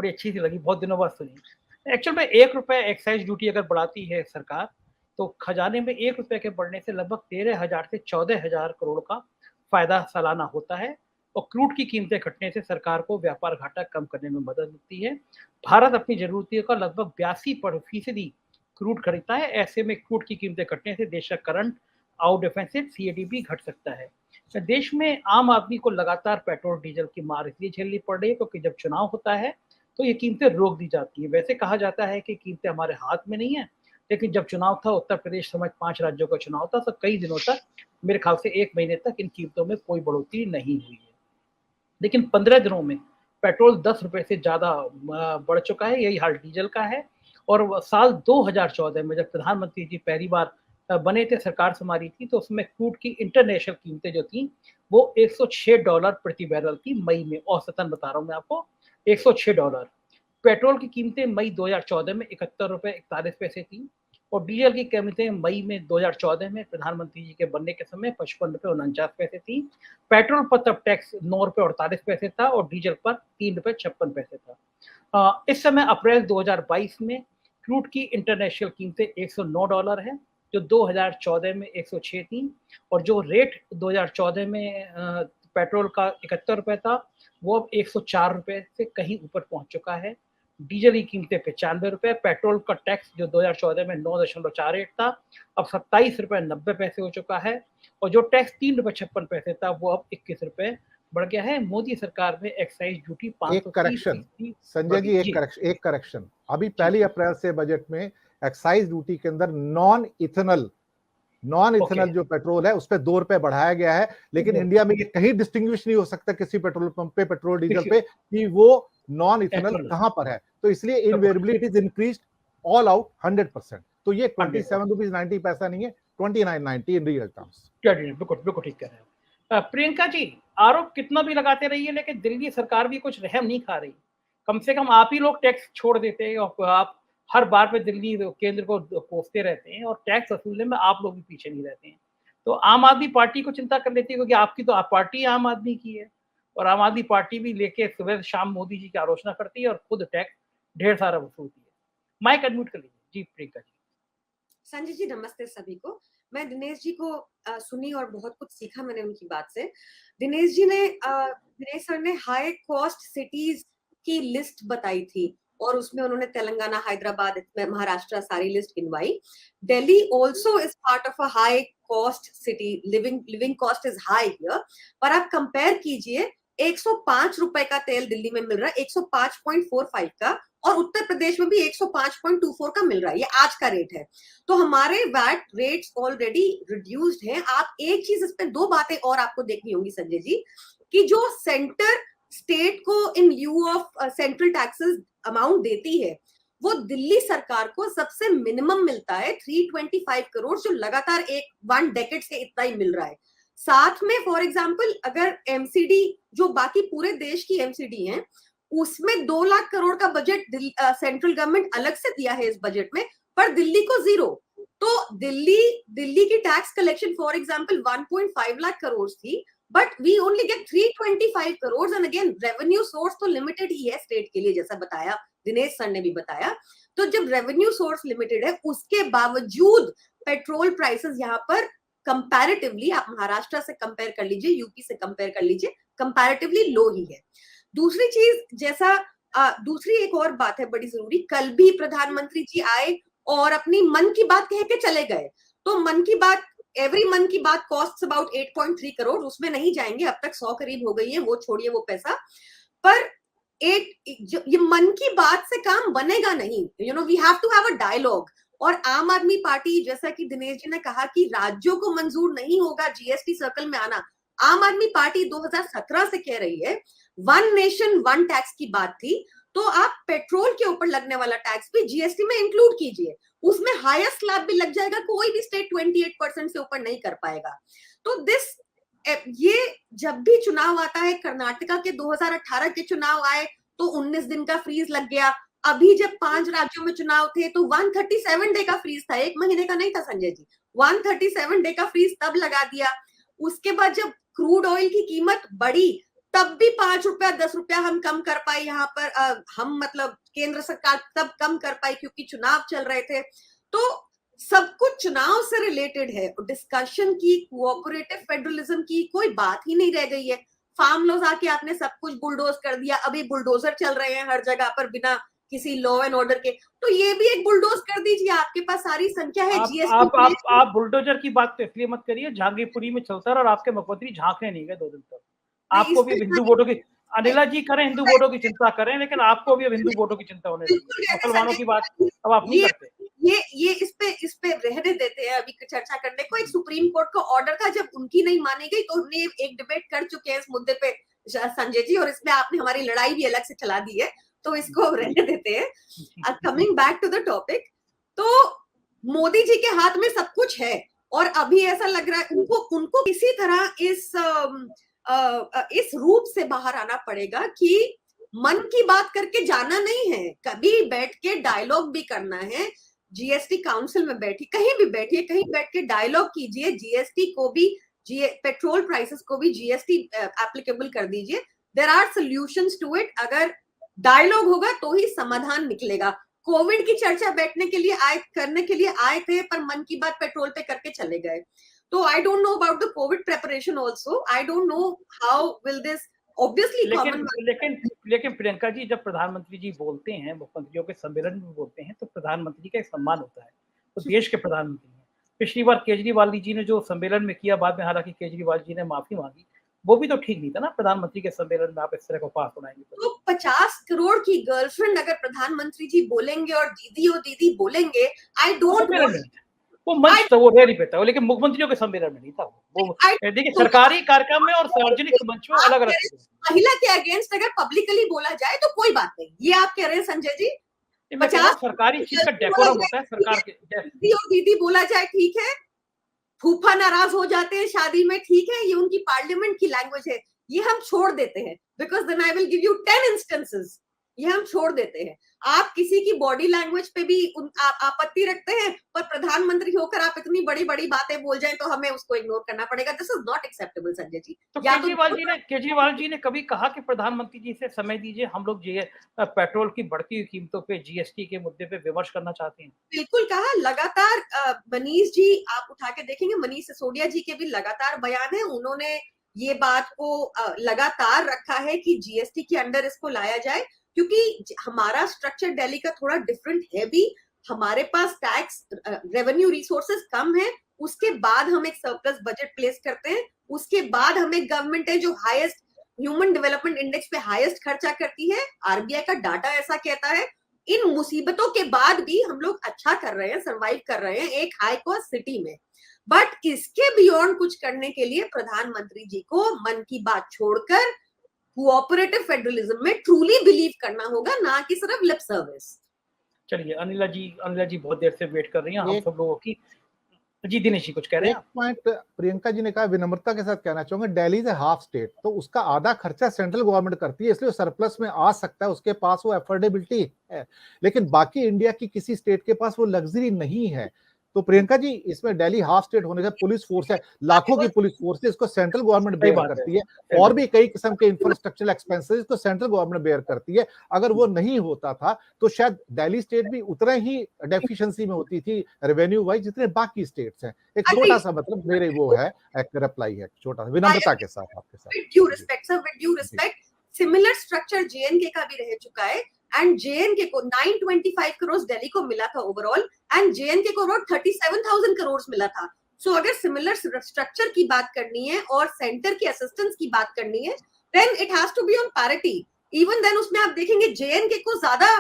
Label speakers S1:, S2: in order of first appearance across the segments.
S1: बड़ी अच्छी सी लगी, बहुत दिनों बाद सुनी। एक्चुअल में ₹1 एक्साइज़ ड्यूटी अगर बढ़ाती है सरकार, तो खजाने में ₹1 के बढ़ने से लगभग 13,000 से 14,000 करोड़ का फ़ायदा सालाना होता है और क्रूड की कीमतें घटने से सरकार को व्यापार घाटा कम करने में मदद मिलती है। भारत अपनी ज़रूरतों का लगभग 82% क्रूड खरीदता है, ऐसे में क्रूड की कीमतें घटने से देश का करंट आउट डेफिसिट सीएडीपी घट सकता है। देश में आम आदमी को लगातार पेट्रोल डीजल की मार इसलिए झेलनी पड़ रही है क्योंकि जब चुनाव होता है तो ये कीमतें रोक दी जाती है। वैसे कहा जाता है कि कीमतें हमारे हाथ में नहीं है, लेकिन जब चुनाव था, उत्तर प्रदेश समेत 5 राज्यों का चुनाव था, तो कई दिनों तक, मेरे ख्याल से 1 महीने तक इन कीमतों में कोई बढ़ोतरी नहीं हुई है। लेकिन 15 दिनों में पेट्रोल ₹10 से ज़्यादा बढ़ चुका है, यही हाल डीजल का है। और साल 2014 में जब प्रधानमंत्री जी पहली बार बने थे, सरकार संभाली थी, तो उसमें क्रूड की इंटरनेशनल कीमतें जो थी, वो $106 प्रति बैरल थी मई में, औसतन बता रहा हूँ मैं आपको, $106। पेट्रोल की कीमतें मई 2014 में ₹71.41 थी और डीजल की कीमतें मई में 2014 में प्रधानमंत्री जी के बनने के समय ₹55.49 थी। पेट्रोल पर तब टैक्स ₹9.48 था और डीजल पर ₹3.56 था। इस समय अप्रैल 2022 में क्रूड की इंटरनेशनल कीमतें $109 है, जो 2014 में 106 थी और जो रेट 2014 में पेट्रोल का ₹71 था, वो अब ₹104 से कहीं ऊपर पहुंच चुका है। डीजल की कीमतें ₹95, पेट्रोल का टैक्स जो 2014 में 9.48 था, अब ₹27.90 हो चुका है और जो टैक्स ₹3.56 था, वो अब ₹21 बढ़ गया है। मोदी सरकार में एक्साइज ड्यूटी
S2: एक
S1: 530
S2: करेक्शन
S1: फीसदी
S2: संजय जी, एक करेक्शन अभी 1 अप्रैल से बजट में एक्साइज ड्यूटी के अंदर नॉन इथेनल जो पेट्रोल है उस पर ₹2 बढ़ाया गया है, लेकिन इंडिया में ये कहीं डिस्टिंग्विश नहीं हो सकता किसी पेट्रोल पंप पे, पेट्रोल डीजल पे, कि वो नॉन इथेनल कहां पर है। तो इसलिए invariably it is increased all out 100%। तो ये ₹27.90 नहीं है, 29.90 इन रियल टर्म्स।
S1: बिल्कुल ठीक कह रहे हैं। प्रियंका जी, आरोप कितना भी लगाते रहिए, लेकिन दिल्ली सरकार भी कुछ रहम नहीं खा रही। कम से कम आप ही लोग टैक्स छोड़ देते हैं और आप हर बार पे दिल्ली केंद्र को कोसते रहते हैं और टैक्स वसूलने में आप लोग भी पीछे नहीं रहते हैं। तो आम आदमी पार्टी को चिंता कर लेती है, क्योंकि आपकी तो पार्टी आम आदमी की है और आम आदमी पार्टी भी लेके सुबह शाम मोदी जी की आलोचना करती है और खुद टैक्स ढेर सारा वसूलती है। माइक अनम्यूट कर लीजिए जी प्रियंका जी।
S3: संजय जी नमस्ते सभी को। मैं दिनेश जी को सुनी और बहुत कुछ सीखा मैंने उनकी बात से। दिनेश सर ने हाई कॉस्ट सिटीज की लिस्ट बताई थी और उसमें उन्होंने तेलंगाना, हैदराबाद, महाराष्ट्र सारी लिस्ट गिनवाई। Delhi also is part of a high cost city, living cost is high here. पर आप कंपेयर कीजिए, ₹105 का तेल दिल्ली में मिल रहा है, 105.45 का, और उत्तर प्रदेश में भी 105.24 का मिल रहा है। ये आज का रेट है। तो हमारे वैट रेट्स ऑलरेडी रिड्यूस्ड हैं। आप एक चीज, इस पे 2 बातें और आपको देखनी होगी संजय जी, कि जो सेंटर स्टेट को in lieu of central taxes amount देती है, वो दिल्ली सरकार को सबसे मिनिमम मिलता है 325 करोड़, जो लगातार 1 डेकेड से इतना ही मिल रहा है। साथ में फॉर एग्जाम्पल अगर एमसीडी, जो बाकी पूरे देश की एमसीडी है, उसमें 2 लाख करोड़ का बजट सेंट्रल गवर्नमेंट अलग से दिया है इस बजट में, पर दिल्ली को 0। तो दिल्ली की tax collection for example 1.5 lakh crore थी, but we only get 325 crore. And again revenue source तो लिमिटेड ही है स्टेट के लिए, जैसा बताया दिनेश सर ने भी बताया। तो जब रेवेन्यू सोर्स लिमिटेड है, उसके बावजूद पेट्रोल प्राइसेस यहाँ पर कंपैरेटिवली, आप महाराष्ट्र से कंपेयर कर लीजिए, यूपी से कंपेयर कर लीजिए, कंपैरेटिवली लो ही है। दूसरी चीज, जैसा दूसरी एक और बात है बड़ी जरूरी, कल भी प्रधानमंत्री जी आए और अपनी मन की बात कह के चले गए। तो मन की बात, एवरी मन की बात कॉस्ट अबाउट 8.3 करोड़, उसमें नहीं जाएंगे, अब तक 100 करीब हो गई है, वो छोड़िए वो पैसा। पर ये मन की बात से काम बनेगा नहीं। We have to have a dialogue. और आम आदमी पार्टी, जैसा कि दिनेश जी ने कहा कि राज्यों को मंजूर नहीं होगा जीएसटी सर्कल में आना, आम आदमी पार्टी 2017 से कह रही है 1 नेशन 1 टैक्स की बात थी। तो आप पेट्रोल के ऊपर लगने वाला टैक्स भी जीएसटी में इंक्लूड कीजिए, उसमें हायर स्लैब भी लग जाएगा, कोई भी स्टेट 28% से ऊपर नहीं कर पाएगा। तो ये जब भी चुनाव आता है, कर्नाटका के 2018 के चुनाव आए तो 19 दिन का फ्रीज लग गया। अभी जब 5 राज्यों में चुनाव थे तो 137 डे का फ्रीज था, 1 महीने का नहीं था संजय जी, 137 डे का फ्रीज तब लगा दिया। उसके बाद जब क्रूड ऑयल की कीमत बढ़ी तब भी 5 रुपया 10 रुपया हम कम कर पाए यहाँ पर, हम मतलब केंद्र सरकार तब कम कर पाई क्योंकि चुनाव चल रहे थे। तो सब कुछ चुनाव से रिलेटेड है, डिस्कशन की, कोऑपरेटिव फेडरलिज्म की कोई बात ही नहीं रह गई है। फार्म लॉज आके आपने सब कुछ बुलडोज कर दिया, अभी बुलडोजर चल रहे हैं हर जगह पर बिना किसी लॉ एंड ऑर्डर के, तो ये भी एक बुलडोज कर दीजिए, आपके पास सारी संख्या है। जीएसटी
S1: आप बुलडोजर की बात तो इसलिए मत करिए, जहांगीरपुरी में चलता रहा और आपके मुख्यमंत्री झांकने नहीं गए 2 दिन तक। आपको भी हिंदू वोटों की, अनिला जी करें हिंदू वोटों की चिंता करें, लेकिन आपको भी अब हिंदू वोटों की चिंता होने लगी है। मुसलमानों की बात अब आप नहीं करते।
S3: ये इस पे रहने देते हैं अभी चर्चा करने को। एक सुप्रीम कोर्ट का ऑर्डर था, जब उनकी नहीं मानी गई तो हमने एक डिबेट कर चुके हैं इस मुद्दे पे संजय जी, और इसमें आपने हमारी लड़ाई भी अलग से चला दी है, तो इसको रहने देते हैं। Coming back to the topic, तो मोदी जी के हाथ में सब कुछ है और अभी ऐसा लग रहा है उनको किसी तरह इस रूप से बाहर आना पड़ेगा कि मन की बात करके जाना नहीं है, कभी बैठ के डायलॉग भी करना है। जीएसटी काउंसिल में बैठी, कहीं भी बैठिए, कहीं बैठ के डायलॉग कीजिए, जीएसटी को भी, पेट्रोल प्राइसेस को भी जीएसटी एप्लीकेबल कर दीजिए। There are solutions to it. अगर डायलॉग होगा तो ही समाधान निकलेगा। कोविड की चर्चा बैठने के लिए करने के लिए आए थे, पर मन की बात पेट्रोल पे करके चले गए। तो I don't know about the Covid preparation also, I don't know how will this obviously.
S1: लेकिन प्रियंका जी, जब प्रधानमंत्री जी बोलते हैं, मुख्यमंत्रियों के सम्मेलन में बोलते हैं, तो प्रधानमंत्री का एक सम्मान होता है, तो देश के प्रधानमंत्री हैं। पिछली बार केजरीवाल जी ने जो सम्मेलन में किया, बाद में हालांकि केजरीवाल जी ने माफी मांगी, वो भी तो ठीक नहीं था ना। प्रधानमंत्री के सम्मेलन में आप इस तरह को पास उड़ाएंगे
S3: तो 50 करोड़ की गर्लफ्रेंड अगर प्रधानमंत्री जी बोलेंगे और दीदी बोलेंगे, आई डोंट
S1: वो मंच था, वो रेडी पे था, लेकिन मुख्यमंत्रियों के सम्मेलन में नहीं था वो। देखिए, सरकारी कार्यक्रम में और सार्वजनिक मंच में अलग अलग।
S3: महिला के अगेंस्ट अगर पब्लिकली बोला जाए तो कोई बात नहीं, ये आप कह रहे हैं संजय जी।
S1: 50 सरकारी चीज का डेकोरम होता है सरकार के।
S3: दीदी बोला जाए ठीक है, फूफा नाराज हो जाते हैं शादी में, ठीक है, ये उनकी पार्लियामेंट की लैंग्वेज है, ये हम छोड़ देते हैं, because then I will give you 10 instances. ये हम छोड़ देते हैं। आप किसी की बॉडी लैंग्वेज पे भी आपत्ति रखते हैं, पर प्रधानमंत्री होकर आप इतनी बड़ी बड़ी बातें बोल जाएं तो हमें उसको इग्नोर करना पड़ेगा। This is not acceptable Sanjay ji.
S1: तो केजरीवाल जी ने कभी कहा कि प्रधानमंत्री जी से समय दीजिए, हम लोग पेट्रोल की बढ़ती हुई कीमतों पे, जीएसटी के मुद्दे पे विमर्श करना चाहते हैं?
S3: बिल्कुल कहा, लगातार मनीष जी आप उठा के देखेंगे, मनीष सिसोदिया जी के भी लगातार बयान है, उन्होंने ये बात को लगातार रखा है कि जीएसटी के अंडर इसको लाया जाए, क्योंकि हमारा स्ट्रक्चर दिल्ली का थोड़ा डिफरेंट है भी। हमारे पास टैक्स रेवेन्यू रिसोर्सेज कम है, उसके बाद हम एक सरप्लस बजट प्लेस करते हैं, उसके बाद हमें गवर्नमेंट है जो हाईएस्ट ह्यूमन डेवलपमेंट इंडेक्स पे हाईएस्ट खर्चा करती है, आरबीआई का डाटा ऐसा कहता है। इन मुसीबतों के बाद भी हम लोग अच्छा कर रहे हैं, सरवाइव कर रहे हैं एक हाई कॉस्ट सिटी में। बट इसके बियॉन्ड कुछ करने के लिए प्रधानमंत्री जी को मन की बात छोड़कर कोऑपरेटिव फेडरलिज्म में ट्रूली बिलीव करना होगा, ना कि सिर्फ लिप सर्विस।
S1: चलिए अनिला जी बहुत देर से वेट कर रही हैं हम सब लोगों की। जी दिनेश जी कुछ कह रहे हैं?
S2: एक पॉइंट प्रियंका जी ने कहा, विनम्रता के साथ कहना चाहूंगा, दिल्ली इज हाफ स्टेट, तो उसका आधा खर्चा सेंट्रल गवर्नमेंट करती है, इसलिए सरप्लस में आ सकता है, उसके पास वो अफोर्डेबिलिटी है। लेकिन बाकी इंडिया की किसी स्टेट के पास वो लग्जरी नहीं है। तो प्रियंका जी, इसमें दिल्ली हाफ स्टेट होने से पुलिस फोर्स है, लाखों की पुलिस फोर्स है, इसको सेंट्रल गवर्नमेंट बेयर करती है, और भी कई किस्म के इंफ्रास्ट्रक्चरल एक्सपेंसेस को सेंट्रल गवर्नमेंट बेयर करती है। अगर वो नहीं होता था तो शायद दिल्ली स्टेट भी उतना ही डेफिशिएंसी में होती थी रेवेन्यू वाइज जितने बाकी स्टेट्स हैं। एक छोटा सा मतलब मेरे वो है, एक रिप्लाई है छोटा सा, विनम्रता के साथ आपके साथ।
S3: With due respect, similar structure JNK का भी रह चुका है, एंड जेएनके को 925 करोड़ दिल्ली को मिला था ओवरऑल, एंड जेएनके को 37,000 करोड़ मिला था। सो अगर सिमिलर स्ट्रक्चर की बात करनी है और सेंटर की असिस्टेंस की बात करनी है, then it has to be on parity. Even then उसमें आप देखेंगे जेएनके को ज्यादा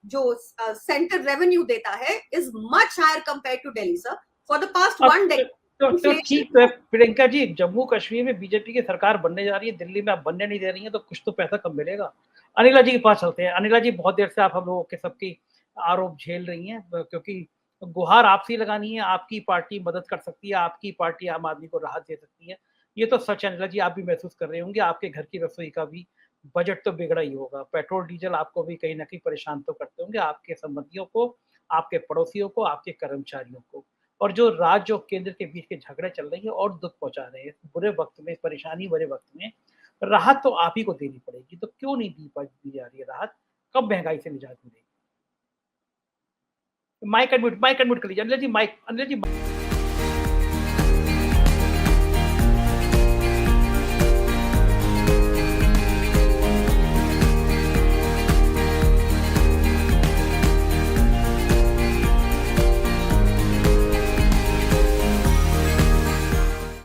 S3: जो सेंटर रेवेन्यू देता है is much higher compare to Delhi sir for the past 1 decade.
S1: तो ठीक है प्रियंका जी, जम्मू कश्मीर में बीजेपी की सरकार बनने जा रही है, दिल्ली में आप बनने नहीं दे रही हैं, तो कुछ तो पैसा कम मिलेगा। अनिला जी के पास चलते हैं। अनिला जी, बहुत देर से आप हम लोगों के सबकी आरोप झेल रही हैं, क्योंकि गुहार आपसी लगानी है, आपकी पार्टी मदद कर सकती है, आपकी पार्टी आम आदमी को राहत दे सकती है, ये तो सच है। अनिला जी, आप भी महसूस कर रहे होंगे, आपके घर की रसोई का भी बजट तो बिगड़ा ही होगा, पेट्रोल डीजल आपको भी कहीं ना कहीं परेशान तो करते होंगे, आपके संबंधियों को, आपके पड़ोसियों को, आपके कर्मचारियों को, और जो राज्य और केंद्र के बीच के झगड़े चल रही है और दुख पहुंचा रहे हैं बुरे वक्त में, परेशानी भरे वक्त में। राहत तो आप ही को देनी पड़ेगी, तो क्यों नहीं दी जा रही है राहत? कब महँगाई से निजात मिलेगी? माइक अनम्यूट कर लीजिए। अनिल जी